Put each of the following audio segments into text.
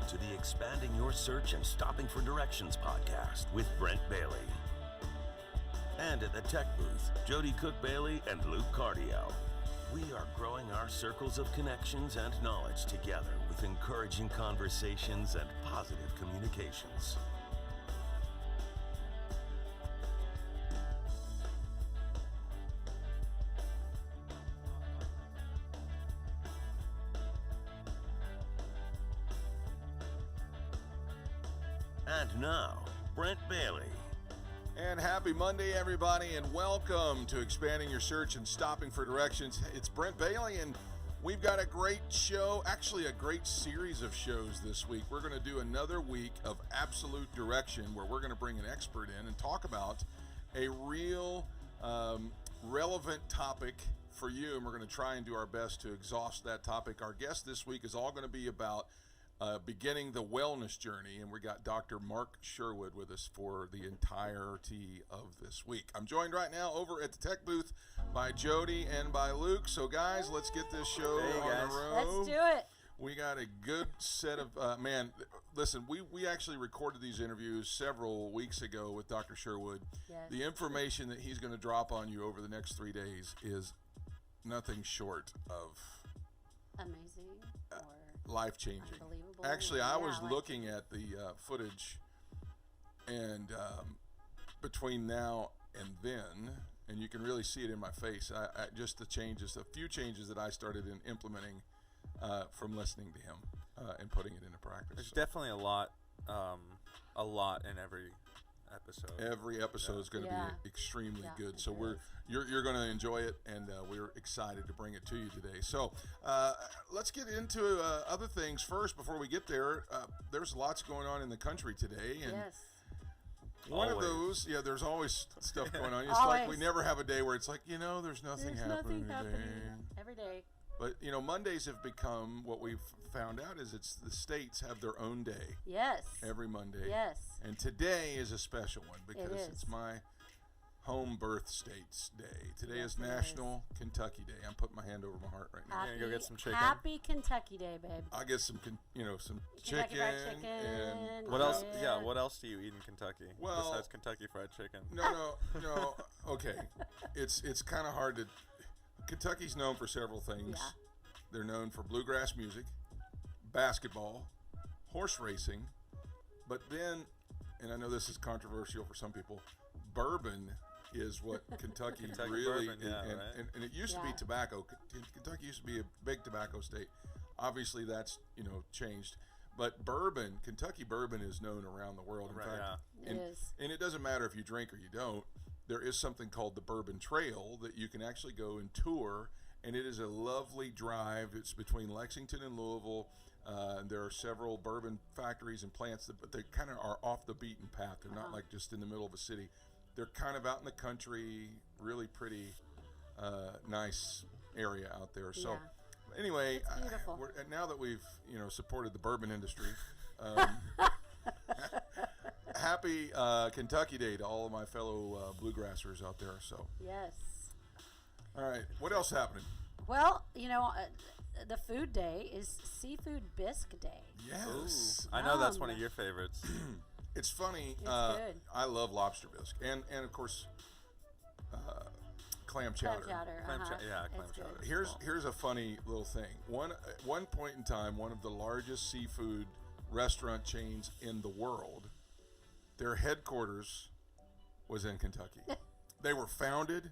to the Expanding Your Search and Stopping for Directions podcast with Brent Bailey. And at the tech booth, Jody Cook-Bailey and Luke Cardiel. We are growing our circles of connections and knowledge together with encouraging conversations and positive communications. And now, Brent Bailey. And happy Monday, everybody, and welcome to Expanding Your Search and Stopping for Directions. It's Brent Bailey, and we've got a great show, actually a great series of shows this week. We're going to do another week of absolute direction where we're going to bring an expert in and talk about a real relevant topic for you, and we're going to try and do our best to exhaust that topic. Our guest this week is all going to be about beginning the wellness journey, and we got Dr. Mark Sherwood with us for the entirety of this week. I'm joined right now over at the tech booth by Jody and by Luke. So guys, let's get this show on the road. Let's do it. We got a good set of, listen, we actually recorded these interviews several weeks ago with Dr. Sherwood. Yes. The information that he's going to drop on you over the next 3 days is nothing short of amazing or life-changing. unbelievable. Actually, I was life-changing. looking at the footage, and between now and then, and you can really see it in my face, I just a few changes that I started implementing from listening to him and putting it into practice. There's definitely a lot in every episode. Every episode is going to be extremely good. So you're going to enjoy it, and we're excited to bring it to you today. So let's get into other things first before we get there. There's lots going on in the country today, and Yes. one of those, there's always stuff going on. It's like we never have a day where it's like, there's nothing happening today. Every day. But Mondays have become, what we've found out is the states have their own day. Yes. Every Monday. Yes. And today is a special one because It is. it's my home birth state's day. Today is Yes, it National Kentucky Day. I'm putting my hand over my heart right now. gonna go get some chicken? Happy Kentucky Day, babe. I'll get some, some Kentucky chicken. Fried Chicken. And What else? Yeah. Yeah, what else do you eat in Kentucky Well- besides Kentucky Fried Chicken? No. Okay, it's kind of hard to. Kentucky's known for several things. Yeah. They're known for bluegrass music, basketball, horse racing, but then, and I know this is controversial for some people, bourbon is what Kentucky really bourbon, right? and it used to be tobacco. Kentucky used to be a big tobacco state. Obviously, that's changed. But bourbon, Kentucky bourbon is known around the world. In fact, It is. And it doesn't matter if you drink or you don't. There is something called the Bourbon Trail that you can actually go and tour, and it is a lovely drive. It's between Lexington and Louisville. There are several bourbon factories and plants, but they kind of are off the beaten path. They're not like just in the middle of a city. They're kind of out in the country, really pretty, nice area out there. So. Yeah. Anyway, It's beautiful. now that we've supported the bourbon industry, happy Kentucky Day to all of my fellow bluegrassers out there. So, Yes. all right, what else happening? Well, the food day is Seafood Bisque Day. Yes, I know that's one of your favorites. it's funny. It's good. I love lobster bisque, and of course, clam chowder. Clam chowder. Clam uh-huh. clam It's chowder. good. Here's a funny little thing. At one point in time, one of the largest seafood restaurant chains in the world, their headquarters was in Kentucky. They were founded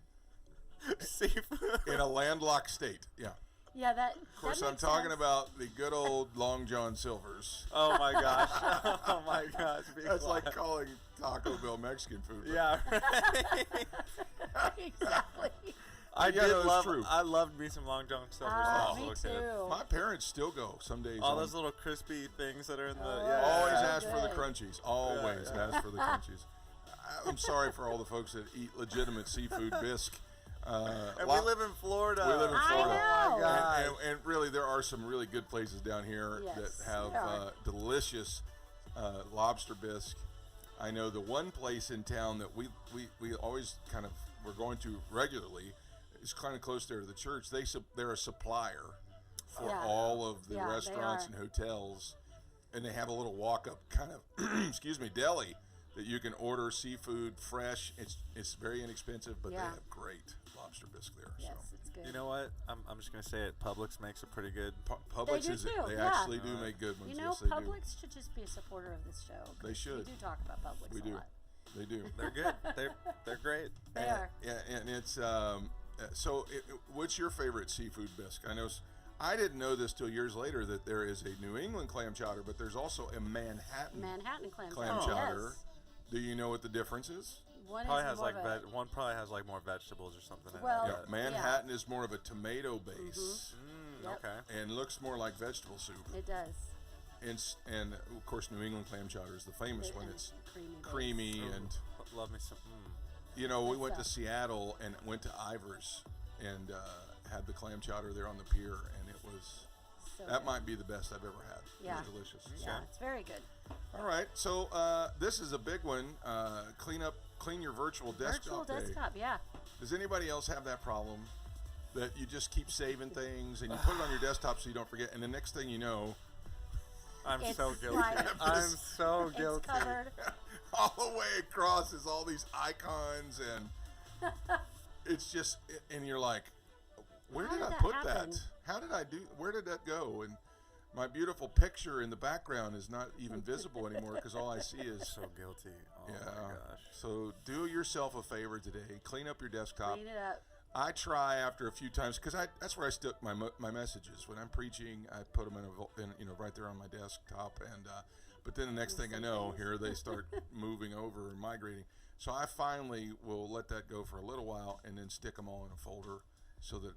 Seafood. in a landlocked state. Yeah. Yeah, that. Of course, I'm talking about the good old Long John Silver's. Oh my gosh. Oh my gosh. That's like calling Taco Bell Mexican food. But Yeah. Exactly. I loved me some Long John Silver's when I was a Me little kid. too. my parents still go some days. All those little crispy things that are in the Always Yeah. ask for the Good. crunchies. Always ask for the crunchies. I'm sorry for all the folks that eat legitimate seafood bisque. And we live in Florida. We live in I Florida. know. Oh my God. And really, there are some really good places down here Yes, that have there are. delicious lobster bisque. I know the one place in town that we always we're going to regularly is kind of close there to the church. They're a supplier for all of the Yeah, they restaurants are. and hotels. and they have a little walk-up kind of, excuse me, deli that you can order seafood fresh. It's very inexpensive, but they have great lobster bisque there. Yes, So. it's good. You know what? I'm just gonna say it. Publix makes a pretty good. Publix They do is too, they yeah. actually do make good ones. You know, Yes, they do. Publix should just be a supporter of this show. 'Cause They should. We do talk about Publix We a do. lot. They do. They're good. They're great. They are. Yeah, and it's so. What's your favorite seafood bisque? I didn't know this till years later that there is a New England clam chowder, but there's also a Manhattan Manhattan clam chowder. Yes. Do you know what the difference is? One Probably is has more like of a, one probably has like more vegetables or something. in it. Well, Yeah, Manhattan is more of a tomato base Yep. Okay. and looks more like vegetable soup. It does. And of course, New England clam chowder is the famous one. And It's creamy. creamy and. Love me some. You know, we Good went to stuff. Seattle and went to Ivers and had the clam chowder there on the pier, and it was So that good. might be the best I've ever had. Yeah. It was delicious. Yeah, it's very good. All right, so this is a big one. Clean your virtual desktop Virtual day. desktop, yeah. Does anybody else have that problem? That you just keep saving things and you put it on your desktop so you don't forget, and the next thing you know, I'm It's so guilty. like- I'm so It's guilty. covered. all the way across is all these icons, and it's just, and you're like, where How did did I that put happen? that? How did I do? Where did that go? And my beautiful picture in the background is not even visible anymore because all I see is. So guilty. Oh Yeah. my gosh. So do yourself a favor today. Clean up your desktop. Clean it up. I try after a few times because that's where I stick my messages when I'm preaching. I put them in right there on my desktop, and but then the next thing I know, here they start moving over and migrating. So I finally will let that go for a little while and then stick them all in a folder so that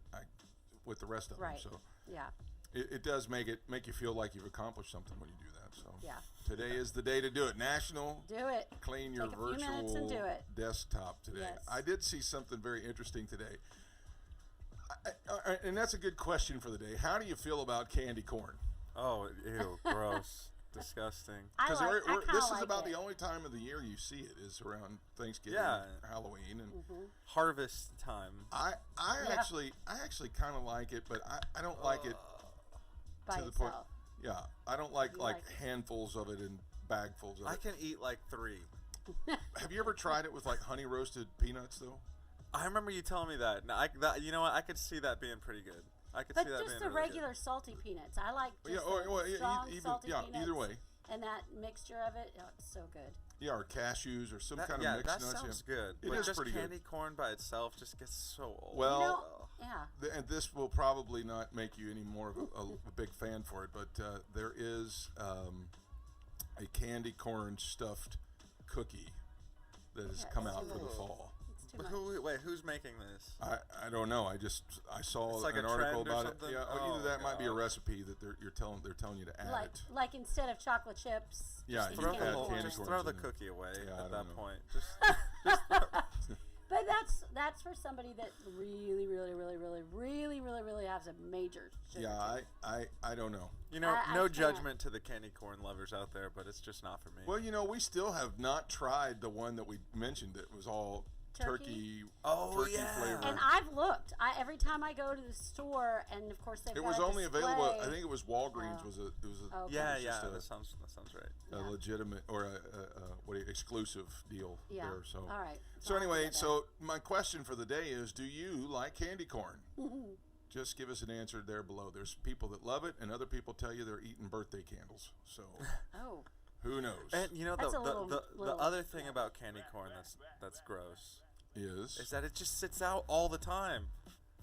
with the rest of Right. them. So Yeah. it does make you feel like you've accomplished something when you do that. So Yeah. today is the day to do it. National Do it. Clean your Take a few minutes and virtual do it. desktop today. Yes. I did see something very interesting today. And that's a good question for the day. How do you feel about candy corn? Oh, ew, gross, disgusting. I Because kinda this is like about it. the only time of the year you see it is around Thanksgiving, Yeah. Halloween, and Harvest time. I Yeah. actually kind of like it, but I don't like it By to the point. itself. Yeah, I don't like You like it. handfuls of it and bagfuls of I it. can eat like 3. Have you ever tried it with like honey roasted peanuts though? I remember you telling me that. No, you know what? I could see that being pretty good. I could But see that just being the really regular salty peanuts. I like just Yeah, the strong salty yeah, peanuts. either way. And that mixture of it, oh, it's so good. Yeah, or cashews or some good. kind Yeah, of mixed that nuts. sounds yeah. good. It but is just pretty good. candy corn by itself just gets so old. Well, You know, yeah. And this will probably not make you any more of a big fan for it, but there is a candy corn stuffed cookie that has Yeah, come it's out too for the much. fall. It's too But much. who's making this? I don't know. I saw It's like an a article trend or about it. something? Yeah, Oh, either that might be a God. recipe that they're telling you to add it. Like instead of chocolate chips. Yeah, just you Throw can the add whole, candy just corns throw the in there. cookie away Yeah, I at don't that know. point. Just But that's for somebody that really has a major sugar Yeah, tooth. I don't know. you know, I no can't. judgment to the candy corn lovers out there, but it's just not for me. Well, we still have not tried the one that we mentioned that was all turkey Oh, yeah. flavor. And I've looked. Every time I go to the store, and of course they've It got was a only available. I display. think it was Walgreens. Oh. Was a Okay. yeah, was yeah, just that sounds right. a legitimate or exclusive deal Yeah. there. So All right. So I'll anyway, do that. so my question for the day is: do you like candy corn? Just give us an answer there below. There's people that love it, and other people tell you they're eating birthday candles. So Oh. who knows? And you know That's a the little- other thing about candy corn that's gross is is that it just sits out all the time.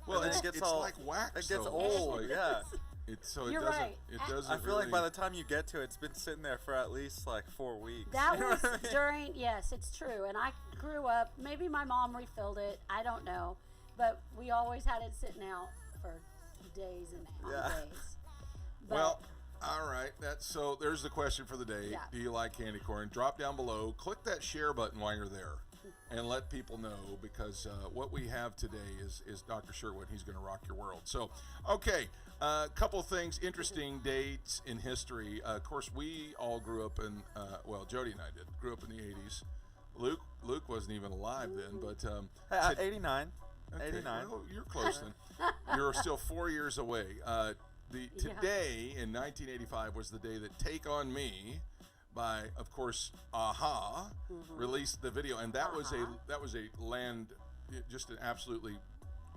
well, and then it's like wax. It gets though. old. Like, yeah. You're doesn't. right. It I- doesn't. I feel like by really- the time you get to it, it's been sitting there for at least like 4 weeks. That You know was what I mean? during, yes, it's true. And I grew up, maybe my mom refilled it, I don't know. But we always had it sitting out for days and on Yeah. days. But Well, all right. So there's the question for the day. Yeah. Do you like candy corn? Drop down below. Click that share button while you're there, and let people know because what we have today is Dr. Sherwood. He's going to rock your world. So, okay, a couple of things. Interesting dates in history. Of course, we all grew up in. Jody and I did. Grew up in the '80s. Luke wasn't even alive then, but Hey, today- 89. Okay, 89. well, you're close then. You're still 4 years away. today in 1985 was the day that "Take on Me" by, of course, Aha released the video, and that was just an absolutely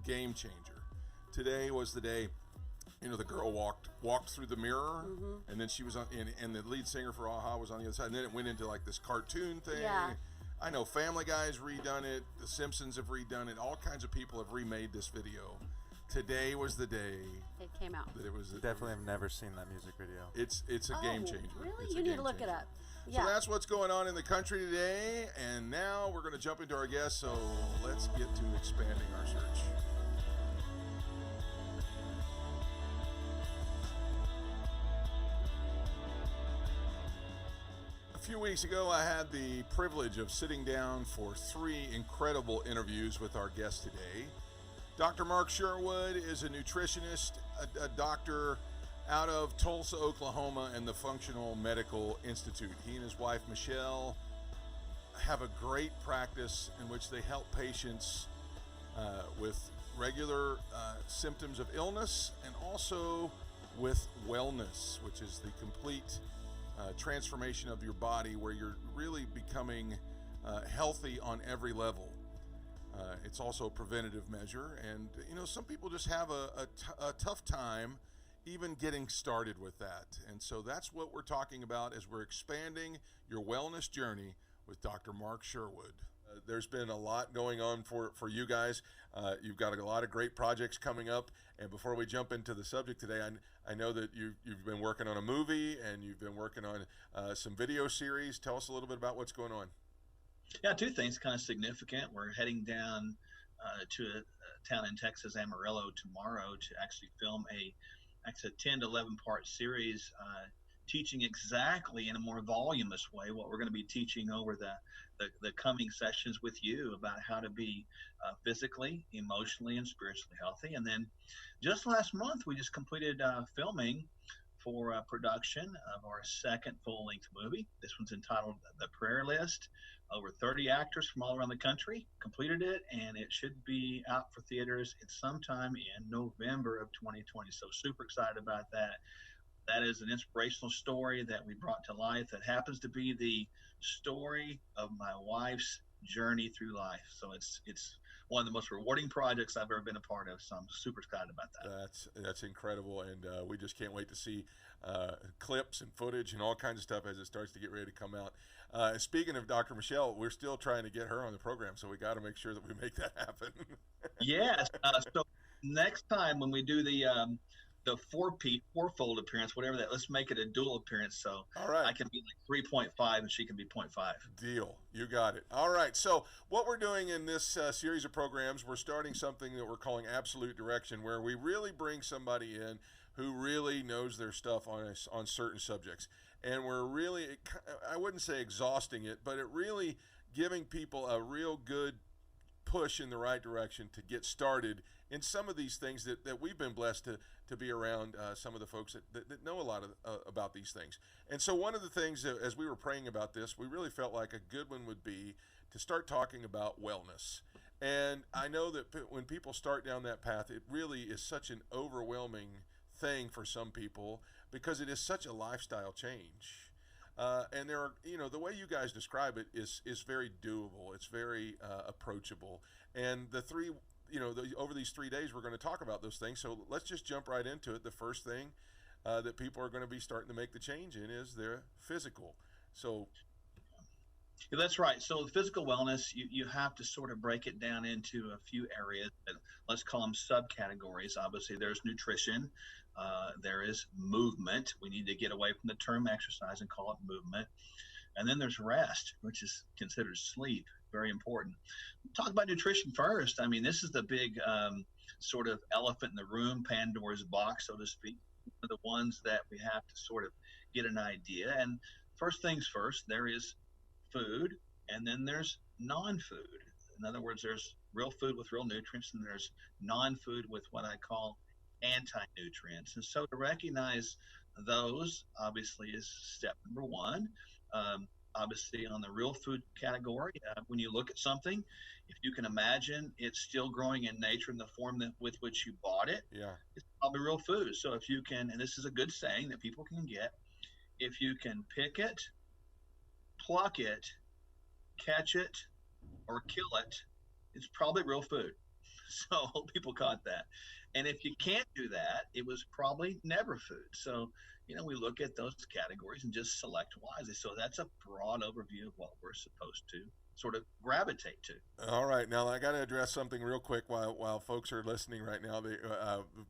game changer. Today was the day, the girl walked through the mirror, and then she was on, and the lead singer for Aha was on the other side, and then it went into like this cartoon thing. Yeah. I know Family Guy's redone it, The Simpsons have redone it, all kinds of people have remade this video. Today was the day it came out. that it was. Definitely have never seen that music video. It's a game changer. Really? It's a You need game to look it changer. up. Yeah. So that's what's going on in the country today, and now we're going to jump into our guests. So let's get to expanding our search. A few weeks ago, I had the privilege of sitting down for 3 incredible interviews with our guest today. Dr. Mark Sherwood is a nutritionist, a doctor out of Tulsa, Oklahoma, and the Functional Medical Institute. He and his wife, Michelle, have a great practice in which they help patients with regular symptoms of illness and also with wellness, which is the complete transformation of your body where you're really becoming healthy on every level. It's also a preventative measure, and some people just have a tough time even getting started with that. And so that's what we're talking about as we're expanding your wellness journey with Dr. Mark Sherwood. There's been a lot going on for you guys. You've got a lot of great projects coming up. And before we jump into the subject today, I know that you've been working on a movie and you've been working on some video series. Tell us a little bit about what's going on. Yeah, 2 things kind of significant. We're heading down to a town in Texas, Amarillo, tomorrow to actually film a 10 to 11 part series teaching exactly in a more voluminous way what we're going to be teaching over the coming sessions with you about how to be physically, emotionally, and spiritually healthy. And then just last month, we just completed filming for production of our 2nd full-length movie. This one's entitled The Prayer List. Over 30 actors from all around the country completed it, and it should be out for theaters sometime in November of 2020. So super excited about that. That is an inspirational story that we brought to life that happens to be the story of my wife's journey through life. So it's one of the most rewarding projects I've ever been a part of. So I'm super excited about that. That's incredible, and we just can't wait to see clips and footage and all kinds of stuff as it starts to get ready to come out. Speaking of Dr. Michelle, we're still trying to get her on the program, so we got to make sure that we make that happen. Yes. So next time when we do the fourfold appearance, whatever that, let's make it a dual appearance. So all right. I can be like 3.5 and she can be 0.5. Deal. You got it. All right. So what we're doing in this series of programs, we're starting something that we're calling Absolute Direction, where we really bring somebody in who really knows their stuff on certain subjects. And we're really, I wouldn't say exhausting it, but it really giving people a real good push in the right direction to get started in some of these things that we've been blessed to be around some of the folks that know a lot about these things. And so one of the things that, as we were praying about this, we really felt like a good one would be to start talking about wellness. And I know that when people start down that path, it really is such an overwhelming thing for some people because it is such a lifestyle change. And there are, the way you guys describe it is very doable. It's very approachable. And the 3, over these 3 days, we're going to talk about those things. So let's just jump right into it. The first thing that people are going to be starting to make the change in is their physical. So. Yeah, that's right. So the physical wellness, you have to sort of break it down into a few areas. Let's call them subcategories. Obviously, there's nutrition. There is movement. We need to get away from the term exercise and call it movement. And then there's rest, which is considered sleep. Very important. Talk about nutrition first. I mean, this is the big sort of elephant in the room, Pandora's box, so to speak. The ones that we have to sort of get an idea. And first things first, there is food, and then there's non-food. In other words, there's real food with real nutrients, and there's non-food with what I call anti-nutrients. And so to recognize those, obviously, is step number 1. obviously on the real food category. When you look at something, if you can imagine it's still growing in nature in the form with which you bought it, Yeah. it's probably real food. So if you can, and this is a good saying that people can get, if you can pick it, pluck it, catch it, or kill it, it's probably real food. So people caught that. And if you can't do that, it was probably never food. So, we look at those categories and just select wisely. So that's a broad overview of what we're supposed to sort of gravitate to. All right, now I got to address something real quick while folks are listening right now. They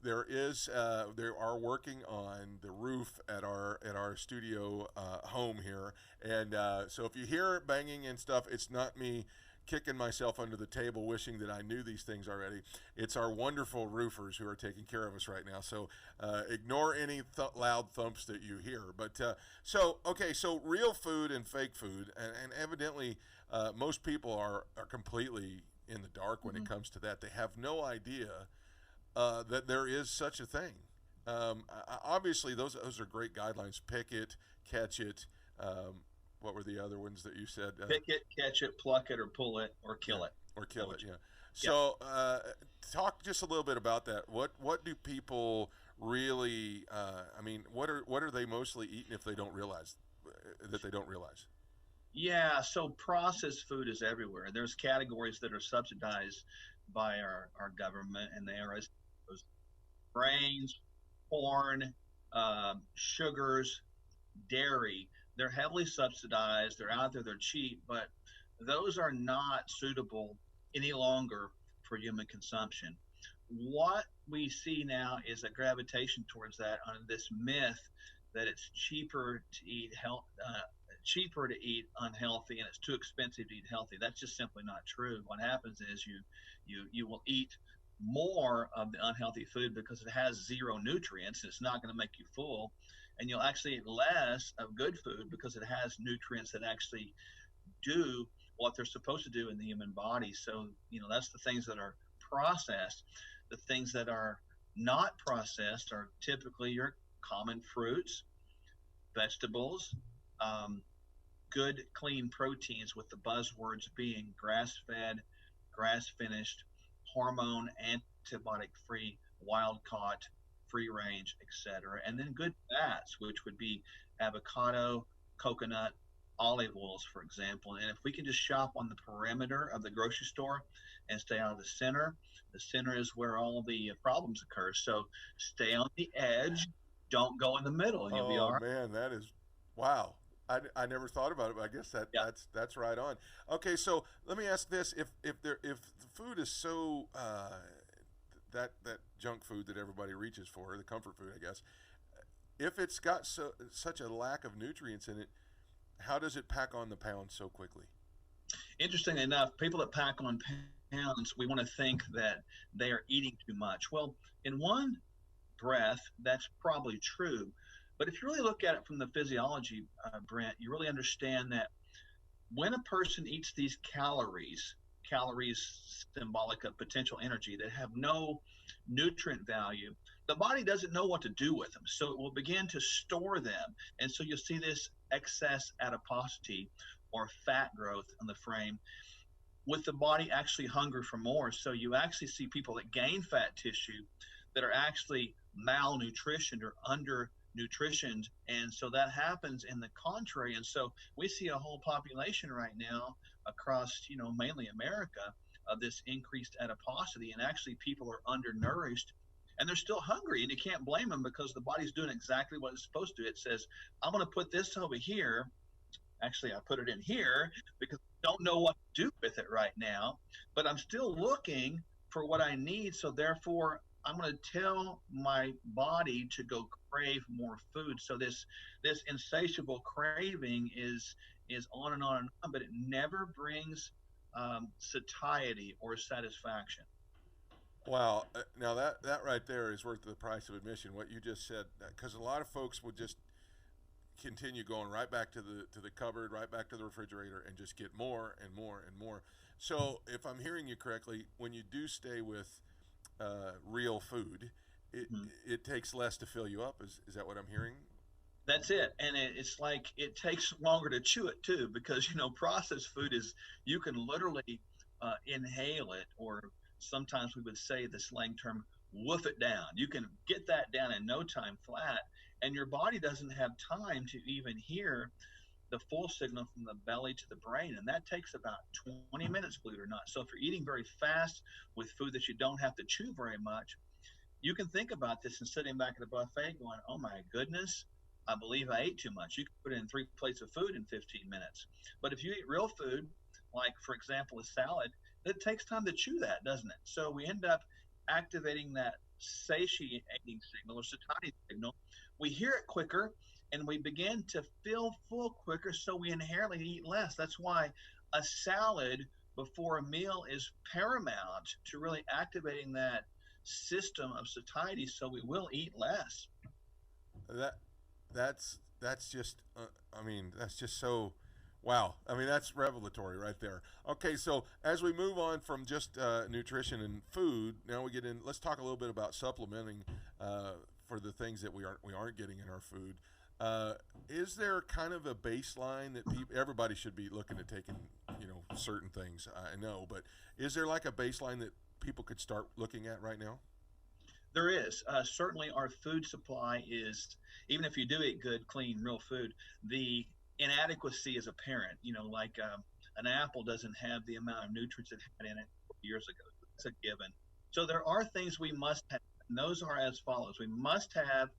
are working on the roof at our studio home here, and so if you hear banging and stuff, it's not me kicking myself under the table wishing that I knew these things already. It's our wonderful roofers who are taking care of us right now. So ignore any loud thumps that you hear. But so real food and fake food, and evidently most people are completely in the dark when it comes to that. They have no idea that there is such a thing. Obviously, those are great guidelines. Pick it, catch it. What were the other ones that you said? Pick it, catch it, pluck it, or pull it, or kill it. Or kill it, yeah. So talk just a little bit about that. What do people really, what are they mostly eating if they don't realize that they don't realize? Yeah, so processed food is everywhere. There's categories that are subsidized by our government, and they are as grains, corn, sugars, dairy. They're heavily subsidized. They're out there. They're cheap, but those are not suitable any longer for human consumption. What we see now is a gravitation towards that on this myth that it's cheaper to eat unhealthy, and it's too expensive to eat healthy. That's just simply not true. What happens is you will eat more of the unhealthy food because it has zero nutrients. It's not going to make you full. And you'll actually eat less of good food because it has nutrients that actually do what they're supposed to do in the human body. So, that's the things that are processed. The things that are not processed are typically your common fruits, vegetables, good, clean proteins, with the buzzwords being grass-fed, grass-finished, hormone, antibiotic-free, wild-caught, free range, etc. And then good fats, which would be avocado, coconut, olive oils, for example. And if we can just shop on the perimeter of the grocery store and stay out of the center is where all the problems occur. So stay on the edge, don't go in the middle, and you'll be all right. Oh man, that is wow. I never thought about it, but I guess that's right on. Okay, so let me ask this: if the food is so that junk food that everybody reaches for, the comfort food, I guess, if it's got such a lack of nutrients in it, how does it pack on the pounds so quickly? Interestingly enough, people that pack on pounds, we want to think that they are eating too much. Well, in one breath, that's probably true. But if you really look at it from the physiology, Brent, you really understand that when a person eats these calories symbolic of potential energy that have no nutrient value, the body doesn't know what to do with them. So it will begin to store them. And so you'll see this excess adiposity or fat growth on the frame, with the body actually hungry for more. So you actually see people that gain fat tissue that are actually malnutritioned or undernutritioned. And so that happens in the contrary. And so we see a whole population right now across, mainly America, of this increased adiposity. And actually people are undernourished and they're still hungry, and you can't blame them because the body's doing exactly what it's supposed to. It says, I'm going to put this over here. Actually, I put it in here because I don't know what to do with it right now, but I'm still looking for what I need. So therefore, I'm going to tell my body to go crave more food. So this insatiable craving is on and on and on, but it never brings satiety or satisfaction. Wow. Now that right there is worth the price of admission, what you just said, because a lot of folks would just continue going right back to the cupboard, right back to the refrigerator, and just get more and more and more. So if I'm hearing you correctly, when you do stay with real food, it takes less to fill you up. Is that what I'm hearing? That's it. And it's like it takes longer to chew it too, because, processed food is, you can literally inhale it, or sometimes we would say the slang term, woof it down. You can get that down in no time flat, and your body doesn't have time to even hear the full signal from the belly to the brain. And that takes about 20 minutes, believe it or not. So if you're eating very fast with food that you don't have to chew very much, you can think about this and sitting back at a buffet going, oh my goodness, I believe I ate too much. You can put in 3 plates of food in 15 minutes. But if you eat real food, like for example, a salad, it takes time to chew that, doesn't it? So we end up activating that satiating signal or satiety signal. We hear it quicker and we begin to feel full quicker, so we inherently eat less. That's why a salad before a meal is paramount to really activating that system of satiety, so we will eat less. That that's just I mean that's just so wow. I mean that's revelatory right there. Okay, so as we move on from just nutrition and food, now we get in. Let's talk a little bit about supplementing for the things that we aren't getting in our food. Is there kind of a baseline that everybody should be looking at taking, certain things? I know, but is there like a baseline that people could start looking at right now? There is. Certainly, our food supply is, even if you do eat good, clean, real food, the inadequacy is apparent. Like an apple doesn't have the amount of nutrients it had in it years ago. It's a given. So there are things we must have, and those are as follows. We must have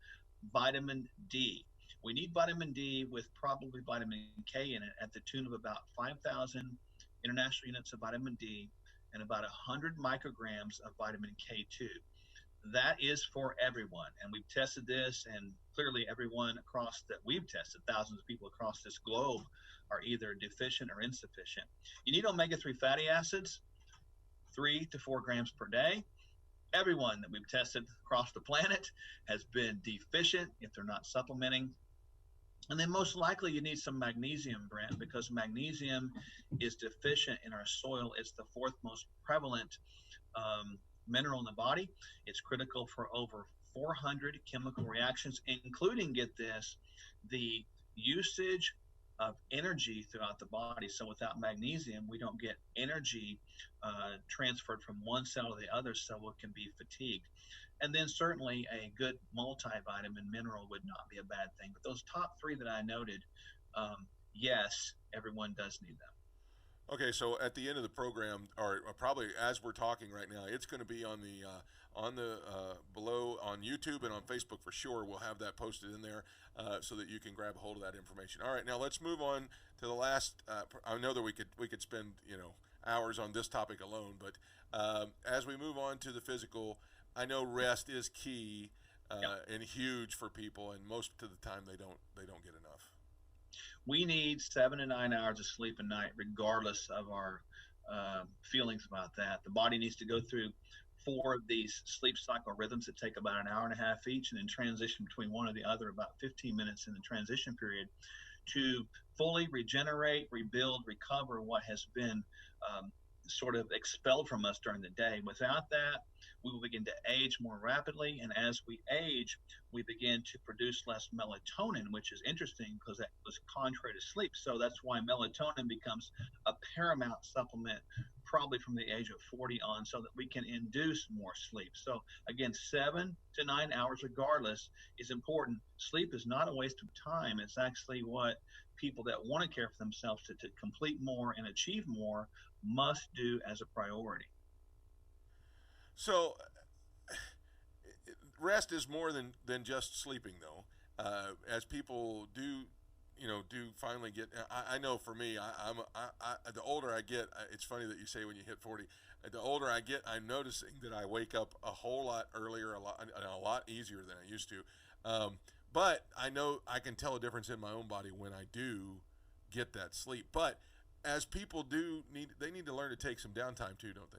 vitamin D. We need vitamin D with probably vitamin K in it at the tune of about 5,000 international units of vitamin D and about 100 micrograms of vitamin K2. That is for everyone. And we've tested this, and clearly everyone across that we've tested, thousands of people across this globe, are either deficient or insufficient. You need omega-3 fatty acids, 3 to 4 grams per day. Everyone that we've tested across the planet has been deficient if they're not supplementing. And then most likely you need some magnesium, Brent, because magnesium is deficient in our soil. It's the fourth most prevalent mineral in the body. It's critical for over 400 chemical reactions, including, get this, the usage of energy throughout the body. So without magnesium, we don't get energy transferred from one cell to the other, so it can be fatigued. And then certainly a good multivitamin mineral would not be a bad thing. But those top three that I noted, yes, everyone does need them. Okay, so at the end of the program, or probably as we're talking right now, it's going to be on the below on YouTube and on Facebook for sure. We'll have that posted in there so that you can grab a hold of that information. All right, now let's move on to the last. I know that we could spend hours on this topic alone, but as we move on to the physical, I know rest is key and huge for people, and most of the time they don't get enough. We need 7 to 9 hours of sleep a night, regardless of our feelings about that. The body needs to go through 4 of these sleep cycle rhythms that take about an hour and a half each, and then transition between one or the other about 15 minutes in the transition period to fully regenerate, rebuild, recover what has been sort of expelled from us during the day. Without that, we will begin to age more rapidly, and as we age, we begin to produce less melatonin, which is interesting because that was contrary to sleep. So that's why melatonin becomes a paramount supplement probably from the age of 40 on, so that we can induce more sleep. So again, 7 to 9 hours regardless is important. Sleep is not a waste of time. It's actually what people that want to care for themselves to complete more and achieve more must do as a priority. So rest is more than just sleeping, though. As people do finally get. I know for me, the older I get, it's funny that you say when you hit 40. The older I get, I'm noticing that I wake up a whole lot earlier, a lot easier than I used to. But I know I can tell a difference in my own body when I do get that sleep. But as people they need to learn to take some downtime too, don't they?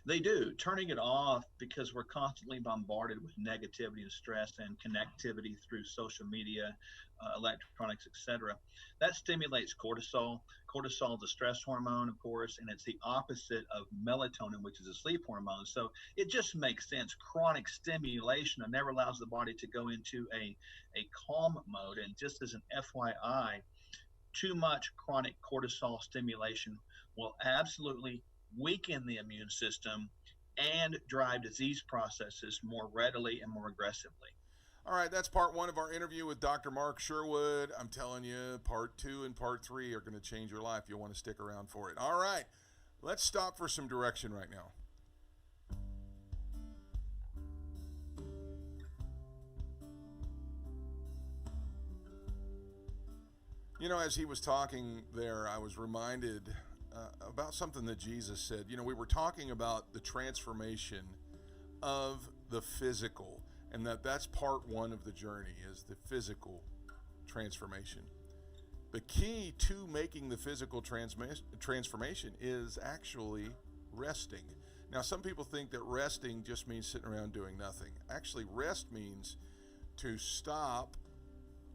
They do. Turning it off, because we're constantly bombarded with negativity and stress and connectivity through social media, electronics, etc. That stimulates cortisol. Cortisol is a stress hormone, of course, and it's the opposite of melatonin, which is a sleep hormone. So it just makes sense. Chronic stimulation never allows the body to go into a calm mode. And just as an FYI, too much chronic cortisol stimulation will absolutely weaken the immune system and drive disease processes more readily and more aggressively. All right, that's part one of our interview with Dr. Mark Sherwood. I'm telling you, part 2 and part 3 are going to change your life. You'll want to stick around for it. All right, let's stop for some direction right now. You know, as he was talking there, I was reminded about something that Jesus said. You know, we were talking about the transformation of the physical, and that's part one of the journey, is the physical transformation. The key to making the physical transformation is actually resting. Now, some people think that resting just means sitting around doing nothing. Actually, rest means to stop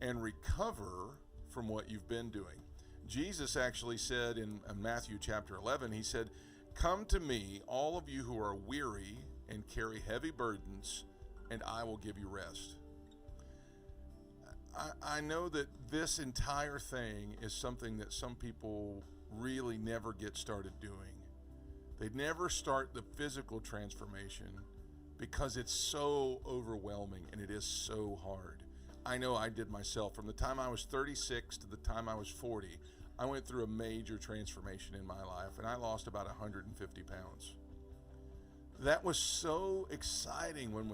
and recover from what you've been doing. Jesus actually said in Matthew chapter 11, he said, "Come to me, all of you who are weary and carry heavy burdens, and I will give you rest." I know that this entire thing is something that some people really never get started doing. They never start the physical transformation because it's so overwhelming and it is so hard. I know I did myself. From the time I was 36 to the time I was 40, I went through a major transformation in my life, and I lost about 150 pounds. That was so exciting when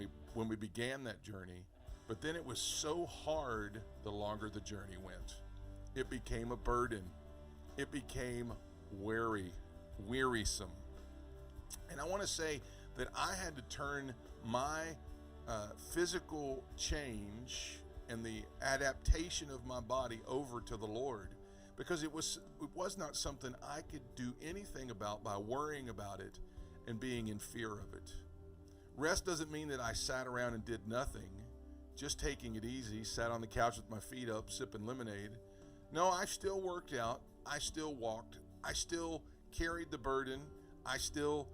we began that journey, but then it was so hard the longer the journey went. It became a burden. It became wearisome. And I want to say that I had to turn my physical change and the adaptation of my body over to the Lord, because it was not something I could do anything about by worrying about it and being in fear of it. Rest doesn't mean that I sat around and did nothing, just taking it easy, sat on the couch with my feet up, sipping lemonade. No, I still worked out. I still walked. I still carried the burden. I still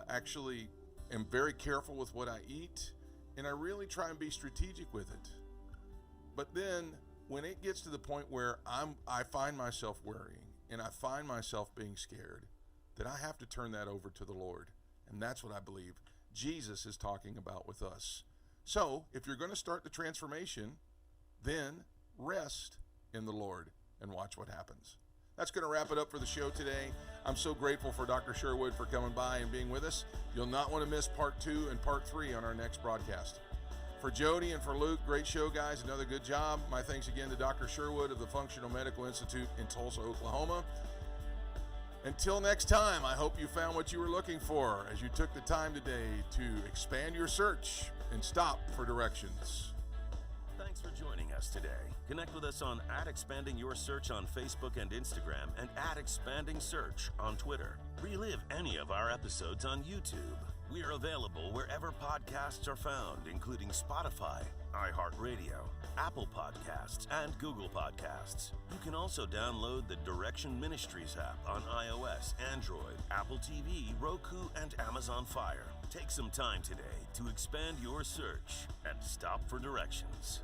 actually am very careful with what I eat, and I really try and be strategic with it. But then when it gets to the point where I find myself worrying and I find myself being scared, that I have to turn that over to the Lord. And that's what I believe Jesus is talking about with us. So if you're going to start the transformation, then rest in the Lord and watch what happens. That's going to wrap it up for the show today. I'm so grateful for Dr. Sherwood for coming by and being with us. You'll not want to miss part 2 and part 3 on our next broadcast. For Jody and for Luke, great show, guys. Another good job. My thanks again to Dr. Sherwood of the Functional Medical Institute in Tulsa, Oklahoma. Until next time, I hope you found what you were looking for as you took the time today to expand your search and stop for directions. Thanks for joining us today. Connect with us on @ExpandingYourSearch on Facebook and Instagram, and @ExpandingSearch on Twitter. Relive any of our episodes on YouTube. We are available wherever podcasts are found, including Spotify, iHeartRadio, Apple Podcasts, and Google Podcasts. You can also download the Direction Ministries app on iOS, Android, Apple TV, Roku, and Amazon Fire. Take some time today to expand your search and stop for directions.